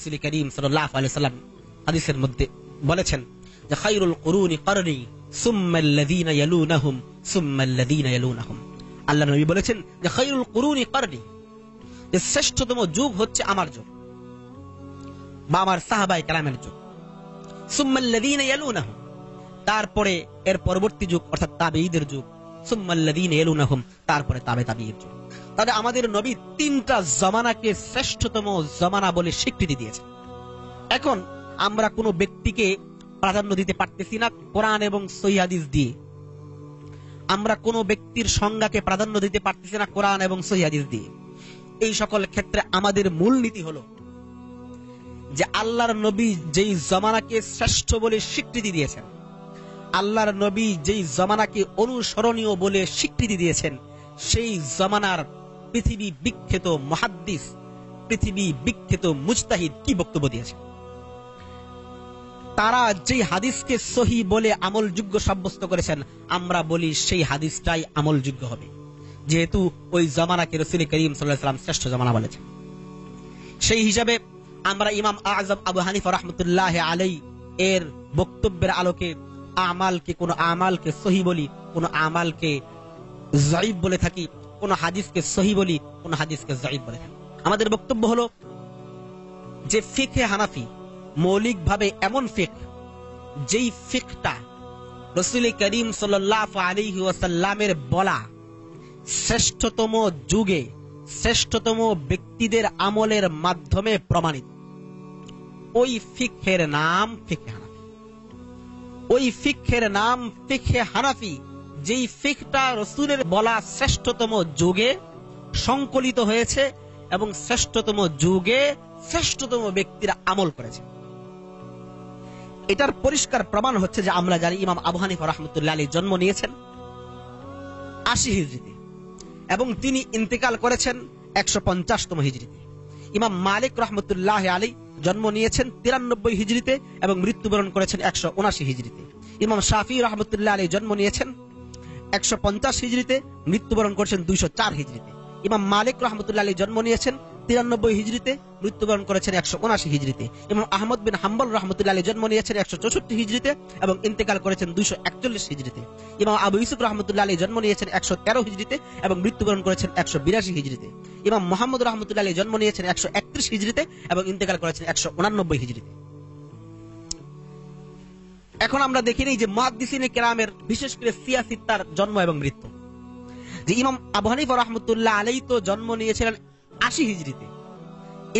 রাসূল করিম সাল্লাল্লাহু আলাইহি ওয়াসাল্লাম হাদিসের মধ্যে বলেছেন যে খায়রুল কুরুনি করনি সুম্মাল্লাযীনা ইয়ালুনাহুম সুম্মাল্লাযীনা ইয়ালুনাহুম। আল্লাহ নবী বলেছেন যে খায়রুল কুরুনি করনি, যে শ্রেষ্ঠতম যুগ হচ্ছে আমার যুগ বা আমার সাহাবায়ে কেরামের যুগ। সুম্মাল্লাযীনা ইয়ালুনাহুম, তারপরে এর পরবর্তী যুগ অর্থাৎ তাবেঈদের যুগ। সুম্মাল্লাযীনা ইয়ালুনাহুম, তারপরে তাবেঈর যুগ। তাহলে আমাদের নবী তিনটা জমানাকে শ্রেষ্ঠতম জমানা বলে স্বীকৃতি দিয়েছেন। এখন আমরা কোনো ব্যক্তিকে প্রাধান্য দিতে পারতেছি না কোরআন এবং সহিহ হাদিস দিয়ে, আমরা কোনো ব্যক্তির সংজ্ঞাকে প্রাধান্য দিতে পারতেছি না কোরআন এবং সহিহ হাদিস দিয়ে। এই সকল ক্ষেত্রে আমাদের মূল নীতি হলো যে আল্লাহর নবী যেই জমানাকে শ্রেষ্ঠ বলে স্বীকৃতি দিয়েছেন, আল্লাহর নবী যেই জমানাকে অনুসরণীয় বলে স্বীকৃতি দিয়েছেন, সেই জমানার পৃথিবী বিখ্যাত মুহাদ্দিস, পৃথিবী বিখ্যাত মুজতাহিদ কি বক্তব্য দিয়েছেন। তারা যেই হাদিসকে সহিহ বলে আমলযোগ্য সাব্যস্ত করেছেন, আমরা বলি সেই হাদিসটাই আমলযোগ্য হবে, যেহেতু ওই জমানাকে রাসূল করিম সাল্লাল্লাহু আলাইহি ওয়াসাল্লাম শ্রেষ্ঠ জমানা বলেছেন। সেই হিসাবে আমরা ইমাম আযম আবু হানিফা রাহমাতুল্লাহি আলাইহি এর বক্তব্যের আলোকে কোন আমালকে সহিহ বলি, কোন আমালকে যায়ীফ বলে থাকি, কোন হাদিসকে সহিহ বলি, কোন হাদিসকে যায়ীফ বলে থাকি। আমাদের বক্তব্য হলো যে ফিকহে হানাফি মৌলিকভাবে এমন ফিকহ, যেই ফিকহটা রাসূল করিম সাল্লাল্লাহু আলাইহি ওয়াসাল্লামের বলা শ্রেষ্ঠতম যুগে শ্রেষ্ঠতম ব্যক্তিদের আমলের মাধ্যমে প্রমাণিত, ওই ফিকহের নাম ফিকহে হানাফি। ওই ফিকহের নাম ফিকহে হানাফি, যেই ফিকহটা রাসূলের বলা শ্রেষ্ঠতম যুগে সংকলিত হয়েছে এবং শ্রেষ্ঠতম যুগে শ্রেষ্ঠতম ব্যক্তিরা আমল করেছে। এটার পরিষ্কার প্রমাণ হচ্ছে যে আমরা জানি ইমাম আবু হানিফা রাহমাতুল্লাহি আলাইহি জন্ম নিয়েছেন ৮০ হিজরিতে এবং তিনি ইন্তেকাল করেছেন ১৫০তম হিজরিতে। ইমাম মালিক রাহমাতুল্লাহি আলাইহি জন্ম নিয়েছেন ৯৩ হিজরিতে এবং মৃত্যুবরণ করেছেন ১৭৯ হিজরিতে। ইমাম শাফি রাহমাতুল্লাহি আলাইহি জন্ম নিয়েছেন ১৫০ হিজরিতে, মৃত্যুবরণ করেছেন ২০৪ হিজরিতে। ইমাম মালিক রাহমাতুল্লাহি আলাইহি জন্ম নিয়েছেন ৯৩ হিজরিতে, মৃত্যুবরণ করেছেন ১৭৯ হিজরিতে। ইমাম আহমদ বিন হাম্বল রাহমাতুল্লাহি আলাইহি জন্ম নিয়েছেন ১৬৪ হিজরিতে এবং ইন্তেকাল করেছেন ২৪১ হিজরিতে। ইমাম আবু ইউসুফ রাহমাতুল্লাহি আলাইহি জন্ম নিয়েছেন ১১৩ হিজরিতে এবং মৃত্যুবরণ করেছেন ১৮২ হিজরিতে। ইমাম মুহাম্মদ রাহমাতুল্লাহি আলাইহি জন্ম নিয়েছেন ১৩১ হিজরিতে এবং ইন্তেকাল করেছেন ১৮৯ হিজরিতে। এখন আমরা দেখি নেই যে মুহাদ্দিসিনে কেরামের বিশেষ করে সিয়াসিত্তার জন্ম এবং মৃত্যু। যে ইমাম আবু হানিফা রাহমাতুল্লাহি আলাইহি তো জন্ম নিয়েছিলেন ৮০ হিজরিতে,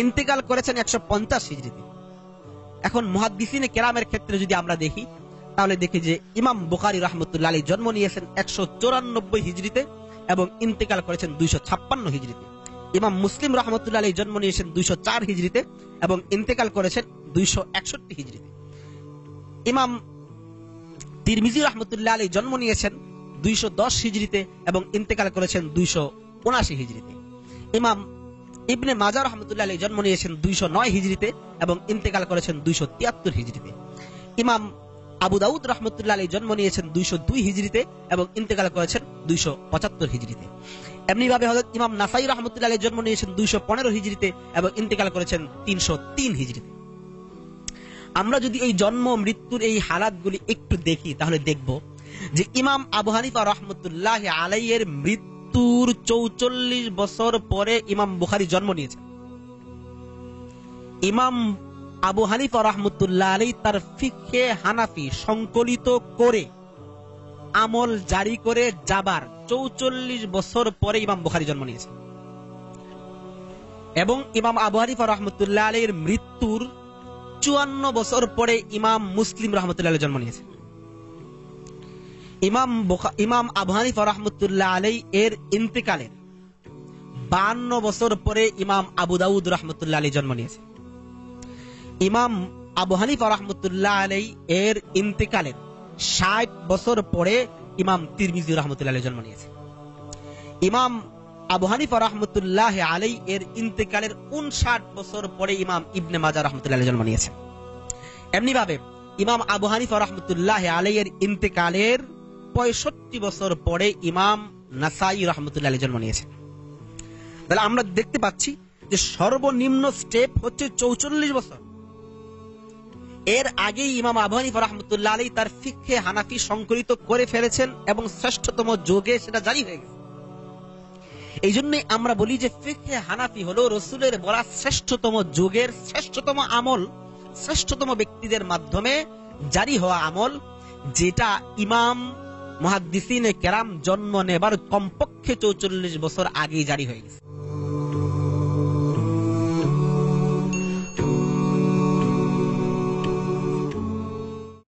ইন্তেকাল করেছেন ১৫০ হিজরিতে। এখন মুহাদ্দিসিনে কেরামের ক্ষেত্রে যদি আমরা দেখি তাহলে দেখি যে ইমাম বুখারী রাহমাতুল্লাহি আলাইহি জন্ম নিয়েছেন ১৯৪ হিজরিতে এবং ইন্তেকাল করেছেন ২৫৬ হিজরিতে। ইমাম মুসলিম রাহমাতুল্লাহি আলাইহি জন্ম নিয়েছেন ২০৪ হিজরিতে এবং ইন্তেকাল করেছেন ২৬১ হিজরিতে। ইমাম তিরমিজি রাহমাতুল্লাহি আলাইহি জন্ম নিয়েছেন ২১০ হিজরিতে এবং ইন্তেকাল করেছেন ২৭৯ হিজরিতে। ইমাম ইবনে মাজাহ রাহমাতুল্লাহি আলাইহি জন্ম নিয়েছেন ২০৯ হিজরিতে এবং ইন্তেকাল করেছেন ২৭৩ হিজরিতে। ইমাম আবু দাউদ রাহমাতুল্লাহি আলাইহি জন্ম নিয়েছেন ২০২ হিজরিতে এবং ইন্তেকাল করেছেন ২৭৫ হিজরিতে। এমনি ভাবে হযরত ইমাম নাসাই রাহমাতুল্লাহি আলাইহি জন্ম নিয়েছেন ২১৫ হিজরিতে এবং ইন্তেকাল করেছেন ৩০৩ হিজরিতে। আমরা যদি এই জন্ম মৃত্যুর এই হালাতগুলি একটু দেখি তাহলে দেখব যে ইমাম আবু হানিফা রাহমাতুল্লাহি আলাইহি এর মৃত্যুর ৪৪ বছর পরে ইমাম বুখারী জন্ম নিয়েছেন। ইমাম আবু হানিফা রাহমাতুল্লাহি আলাইহি তার ফিকহে হানাফি সংকলিত করে আমল জারি করে যাবার ৪৪ বছর পরে ইমাম বুখারী জন্ম নিয়েছেন এবং ইমাম আবু হানিফা রাহমাতুল্লাহি আলাইহির মৃত্যুর ৫৪ বছর পরে ইমাম মুসলিম রাহমাতুল্লাহি আলাইহি জন্ম নিয়েছেন। ইমাম আবু হানিফা রাহমাতুল্লাহি আলাইহি এর ইন্তেকালের ৫২ বছর পরে ইমাম আবু দাউদ রাহমাতুল্লাহি আলাইহি জন্ম নিয়েছেন। ইমাম আবু হানিফা রাহমাতুল্লাহি আলাইহি এর ইন্তেকালের ৬০ বছর পরে ইমাম তিরমিজি রাহমাতুল্লাহি আলাইহি জন্ম নিয়েছেন। ইমাম আবু হানিফা রাহমাতুল্লাহি আলাইহি এর ইন্তেকালের ৫৯ বছর পরে ইমাম ইবনে মাজাহ রাহমাতুল্লাহি আলাইহি জন্ম নিয়েছেন। এমনি ভাবে ইমাম আবু হানিফা রাহমাতুল্লাহি আলাইহি এর ইন্তেকালের ৬৫ বছর পরে ইমাম নাসাই রাহমাতুল্লাহি আলাইহি জন্ম নিয়েছেন। তাহলে আমরা দেখতে পাচ্ছি যে সর্বনিম্ন স্টেপ হচ্ছে 44 বছর। এর আগেই ইমাম আবু হানিফা রাহমাতুল্লাহ আলাইহি তার ফিকহে হানাফি সংকলিত করে ফেলেছেন এবং শ্রেষ্ঠতম যুগে সেটা জারি হয়ে গেছে। এই জন্যই আমরা বলি যে ফিকহে হানাফি হলো রসুলের বলা শ্রেষ্ঠতম যুগের শ্রেষ্ঠতম আমল, শ্রেষ্ঠতম ব্যক্তিদের মাধ্যমে জারি হওয়া আমল, যেটা ইমাম মুহাদ্দিসিনে কেরাম জন্ম নেবার কমপক্ষে 44 বছর আগেই জারি হয়ে গেছে।